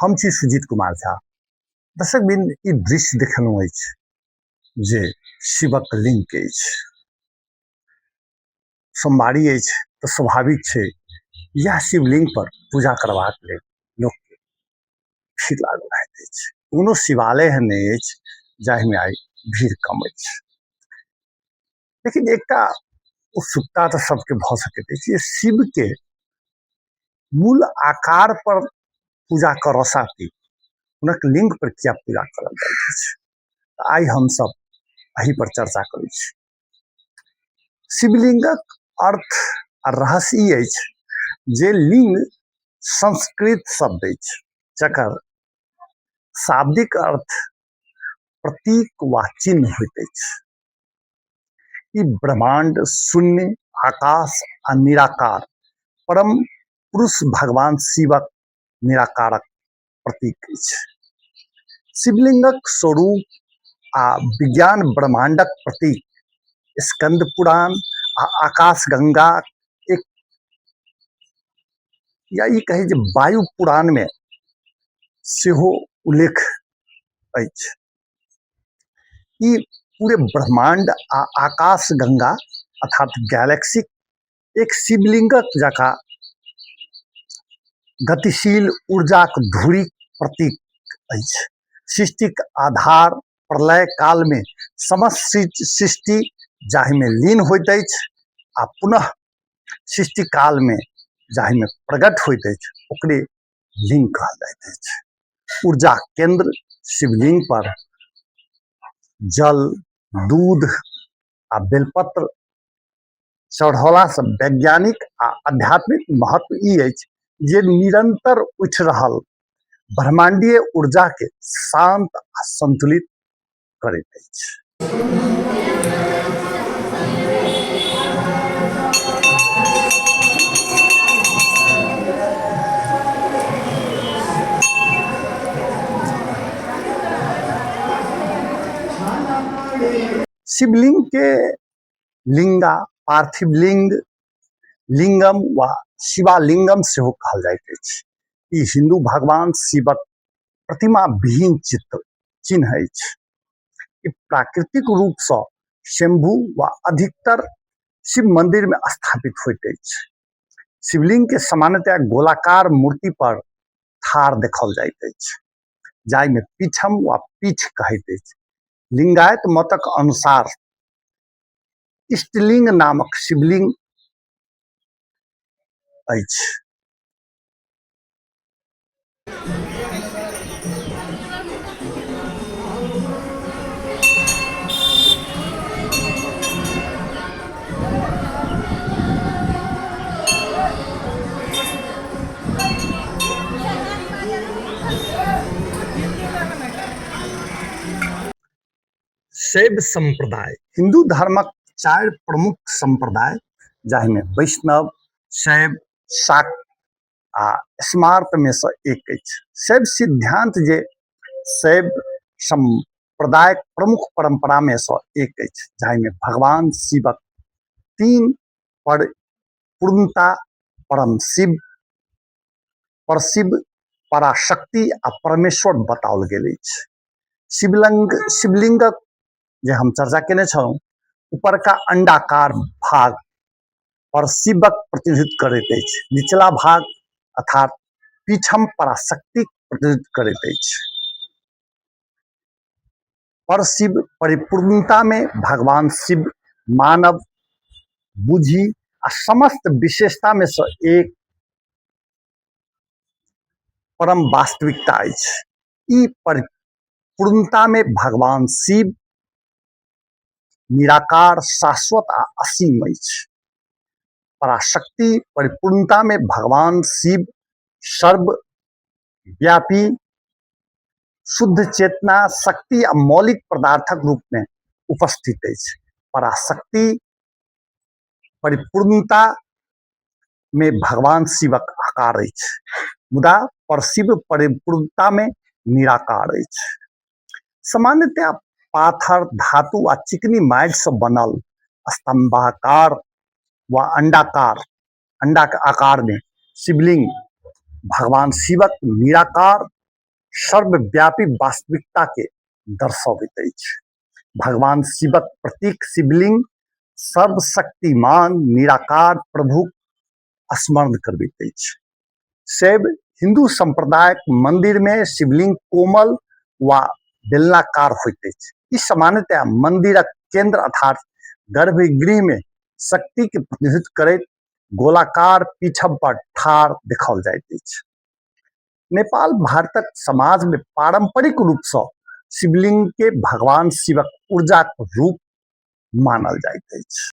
हम छी सुजीत कुमार झा। दर्शक बिन ई दृश्य देखलहुँ अछि जे शिवक लिंग अछि। सोमवारी अछि तऽ स्वाभाविक छै यह शिवलिंग पर पूजा करबाक लेल लोकके भीड़ लागल रहैत अछि। कोनो शिवालय एहन नहि अछि जाहिमे आइ भीड़ कम अछि, लेकिन एकटा उत्सुकता तऽ सबके भऽ सकैत अछि जे शिव के मूल आकार पर पूजा करऽ साथी हुनक लिंग पर किया पूजा करल जाइत अछि। आइ हमसब एहि पर चर्चा करै छी। शिवलिंगक अर्थ आ रहस्य ई अछि जे लिंग संस्कृत शब्द अछि जकर शाब्दिक अर्थ प्रतीक वा चिन्ह होइत अछि। ई ब्रह्मांड, शून्य, आकाश आ निराकार परम पुरुष भगवान शिवक निराकारक प्रतीक अछि। शिवलिंगक स्वरूप आ विज्ञान ब्रह्मांडक प्रतीक स्कंद पुराण आ आकाश गंगा एक या ई कही जे वायु पुराण में सेहो उल्लेख अछि। ई पूरे ब्रह्मांड आ आकाश गंगा अर्थात गैलेक्सी एक शिवलिंगक जकाँ गतिशील ऊर्जाक धुरी प्रतीक अछि। सृष्टिक आधार प्रलय काल में समस्त सृष्टि जाहि में लीन होइत अछि आ पुनः सृष्टि काल में जाहि में प्रकट होइत अछि ओकरे लिंग कहल जाइत अछि। ऊर्जा केंद्र शिवलिंग पर जल, दूध आ बेलपत्र चढ़ौला से वैज्ञानिक आ आध्यात्मिक महत्व ई अछि जे निरंतर उठि रहल ब्रह्मांडीय ऊर्जा के शांत आ संतुलित करैत अछि। शिवलिंग के लिंगा, पार्थिव लिंग, लिंगम वा शिवालिंगम सेहो कहल जाइत अछि। ई हिंदू भगवान शिवक प्रतिमा विहीन चिन्ह अछि। ई प्राकृतिक रूप से शंभु वा अधिकतर शिव मंदिर में स्थापित होइत अछि। शिवलिंग के सामान्यतः गोलाकार मूर्ति पर ठाढ़ देखल जाइत अछि जाहि में पीछम वा पीठ कहैत अछि। लिंगायत मतक अनुसार इष्टलिंग नामक शिवलिंग अछि। शैव संप्रदाय हिंदू धर्मक 4 प्रमुख संप्रदाय जाहि में वैष्णव, शैव, शाक्त आ स्मार्त में से एक अछि। शैव सिद्धांत जे शैव संप्रदाय प्रमुख परंपरा में से एक अछि जाहि में भगवान शिवक 3 पूर्णता परम शिव, परशिव, पराशक्ति आ परमेश्वर बताओल गेल अछि। शिवलिंगक जे हम चर्चा केने छलहुँ ऊपर का अंडाकार भाग पर शिवक प्रतिनिधित्व करैत अछि, निचला भाग अर्थात पीछम पराशक्ति प्रतिनिधित्व करैत अछि। परशिव परिपूर्णता में भगवान शिव मानव, बुद्धि आ समस्त विशेषता में से एक परम वास्तविकता अछि। ई परिपूर्णता में भगवान शिव निराकार, शाश्वत आ असीम अछि। पराशक्ति परिपूर्णता में भगवान शिव सर्वव्यापी, शुद्ध चेतना, शक्ति आ मौलिक पदार्थक रूप में उपस्थित अछि। पराशक्ति परिपूर्णता में भगवान शिवक आकार अछि मुदा परशिव परिपूर्णता में निराकार अछि। सामान्यतः पाथर, धातु आ चिकनी माटि से बनल स्तंभाकार व अंडा के आकार में शिवलिंग भगवान शिवक निराकार सर्वव्यापी वास्तविकता के दर्शबैत अछि। भगवान शिवक प्रतीक शिवलिंग सर्वशक्तिमान निराकार प्रभु स्मरण करबैत अछि। शैव हिंदू संप्रदायक मंदिर में शिवलिंग कोमल वा बेलनाकार होइत अछि। ई सामान्यतः मंदिरक केंद्र अर्थात गर्भगृह में शक्ति के प्रतिनिधित्व करैत गोलाकार पीठम पर ठाढ़ देखाओल जाइत अछि। नेपाल भारतक समाज में पारंपरिक रूप से शिवलिंग के भगवान शिवक ऊर्जा के रूप मानल जाइत अछि।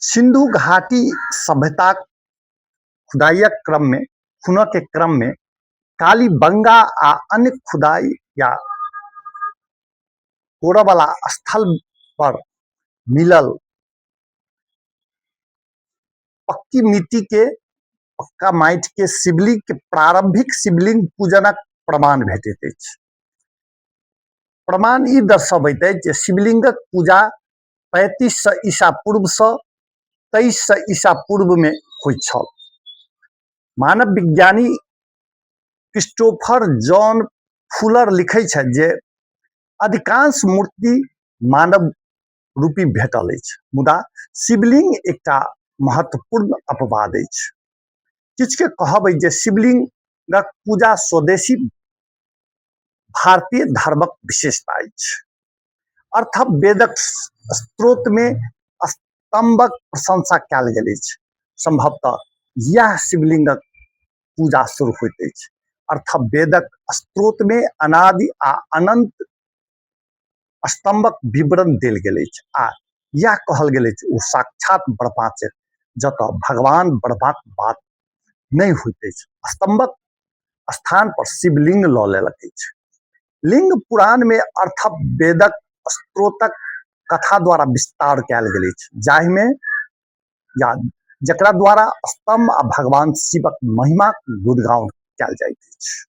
सिंधु घाटी सभ्यता खुनक क्रम में कालीबंगा आ अन्य खुदाई या कोरबला स्थल पर मिलल पक्का माटि के शिवलिंग के प्रारंभिक शिवलिंग पूजनक प्रमाण भेटैत अछि। प्रमाण ई दर्शबैत अछि जे शिवलिंगक पूजा 3500 ईसा पूर्व से 2300 ईसा पूर्व में होइत छल। मानव विज्ञानी क्रिस्टोफर जॉन फुलर लिखै छथि जे अधिकांश मूर्ति मानव रूपी भेटल अछि, मुदा शिवलिंग एकटा महत्वपूर्ण अपवाद अछि। किछु के कहब अछि जे शिवलिंगक पूजा स्वदेशी भारतीय धर्मक विशेषता अछि। अर्थवेदक स्त्रोत में स्तंभक प्रशंसा कयल गेल अछि। संभवतः यह शिवलिंगक पूजा शुरू होइत अछि। अर्थवेदक स्त्रोत में अनादि आ अनंत स्तंभक विवरण देल गेल अछि आ यह कहल गेल अछि ओ साक्षात ब्रह्मा छथि, जतऽ भगवान ब्रह्माक बात नहीं होइत अछि। स्तंभक स्थान पर शिवलिंग लऽ लेलक अछि। लिंग पुराण में अर्थवेदक स्त्रोतक कथा द्वारा विस्तार कयल गेल अछि, जाहि में जकरा द्वारा स्तंभ आ भगवान शिवक महिमा गुणगान कयल जाइत अछि।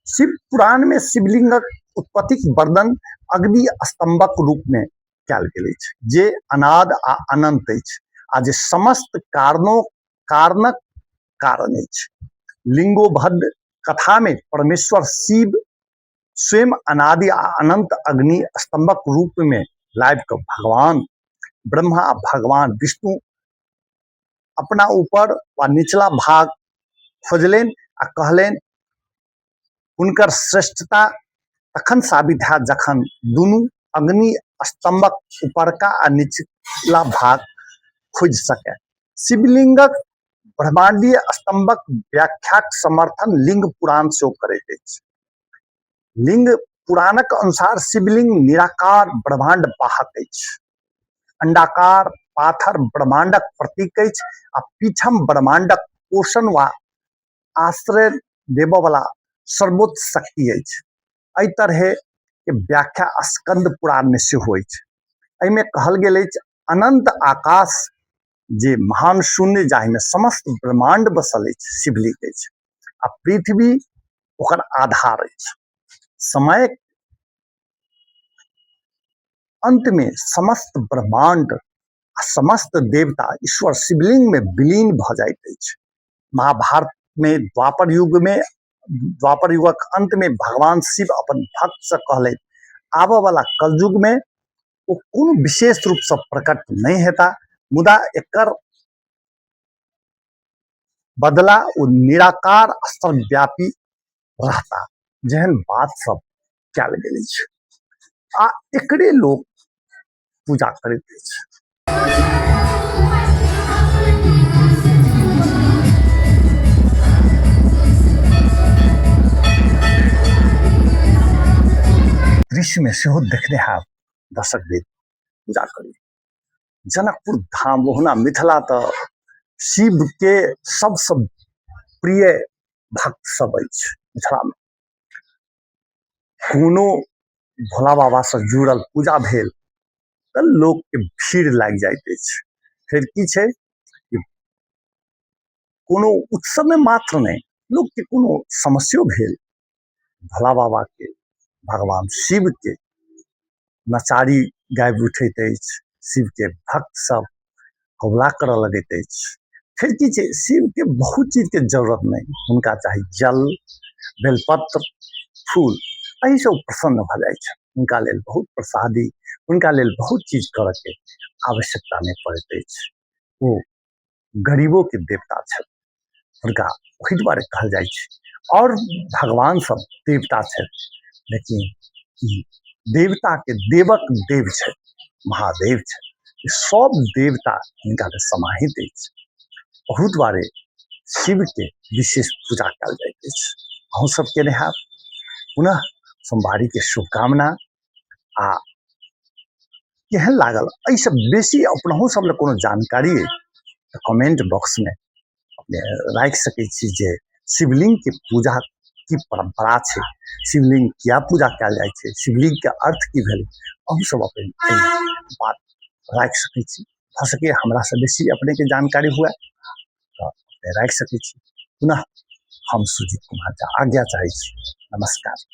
शिव पुराण में शिवलिंगक उत्पत्तिक वर्णन अग्नि स्तंभक रूप में कयल गेल अछि, जे अनाद आ अनंत अछि आ जे समस्त कारणक कारण अछि। लिंगोद्भव कथा में परमेश्वर शिव स्वयं अनादि आ अनंत अग्नि स्तंभक रूप में लाबि कऽ भगवान ब्रह्मा आ भगवान विष्णु अपना ऊपर वा निचला भाग खोजलनि आ कहलनि। हुनकर श्रेष्ठता तखन साबित हैत जखन दुनू अग्नि स्तंभक ऊपरका आ निचला भाग खोज सकै। शिवलिंगक ब्रह्मांडीय स्तंभक व्याख्याक समर्थन लिंग पुराण से करैत अछि। लिंग पुराणक अनुसार शिवलिंग निराकार ब्रह्मांड वाहक अछि। अंडाकार पाथर ब्रह्मांडक प्रतीक अछि आ पीठम ब्रह्मांडक पोषण वा आश्रय देबऽ वाला सर्वोच्च शक्ति अछि। एहि तरह के व्याख्या स्कंद पुराण में सेहो अछि। एहिमे कहल गेल अछि अनंत आकाश जे महान शून्य जाहि में समस्त ब्रह्मांड बसल अछि शिवलिंग अछि आ पृथ्वी ओकर आधार अछि। समय अंत में समस्त ब्रह्मांड आ समस्त देवता ईश्वर शिवलिंग में विलीन भ जाइत अछि। महाभारत में द्वापर युगक अंत में भगवान शिव अपन भक्त से कहले आबऽ वाला कलयुग में वो कोनो विशेष रूप से प्रकट नहीं हेता, मुदा एकर बदला वो निराकार सर्वव्यापी रहता, जेहन बात सब कयल गेल अछि आ एकरे लोग पूजा करैत अछि। दृश्य में सेहो देखने हैब दर्शक वेद पूजा करी। जनकपुर धाम ओहुना मिथिला तऽ शिव के सबसे प्रिय भक्त सब अछि। मिथिला में कोनो भोला बाबा से जुड़ल पूजा भेल तऽ लोक के भीड़ लागि जाइत अछि। फिर की छै कोनो उत्सव में मात्र नहीं, लोक के कोनो समस्या भेल भोला बाबा के भगवान शिव के नचारी गाबि उठैत अछि, शिवके भक्त सब कबुला करऽ लगैत अछि। फिर की छै, शिवके बहुत चीजके जरूरत नहीं, हुनका चाही जल, बेलपत्र, फूल, एहिसँ ओ प्रसन्न भऽ जाइ छै। हुनका लेल बहुत प्रसादी, हुनका लेल बहुत चीज करऽके आवश्यकता नहीं पड़ैत अछि। ओ गरीबोके देवता छथि, हुनका ओहि दुआरे कहल जाइ छै। और भगवान सब देवता छथि, लेकिन ई देवताके देवक देव छथि, महादेव छथि। सब देवता हिनका में समाहित अछि। ओहू दुआरे शिवके विशेष पूजा कयल जाइत अछि। अहूँ सब केने हैब। पुनः सोमवारीके शुभकामना। आ केहन लागल एहिसँ बेसी अपनहु सब लए कोनो जानकारी अइ तऽ कमेंट बॉक्समे अपने राखि सकै छी जे शिवलिंगके पूजा की परंपरा छै, शिवलिंग किया पूजा कयल जाइ छै, शिवलिंगके अर्थ की भेलै, अहूँ सब अपन बात राखि सकै छी। भऽ सकै हमरासँ बेसी अपनेके जानकारी हुए तऽ अपने राखि सकै छी। पुनः हम सुजीत कुमार झा आज्ञा चाहै छी। नमस्कार।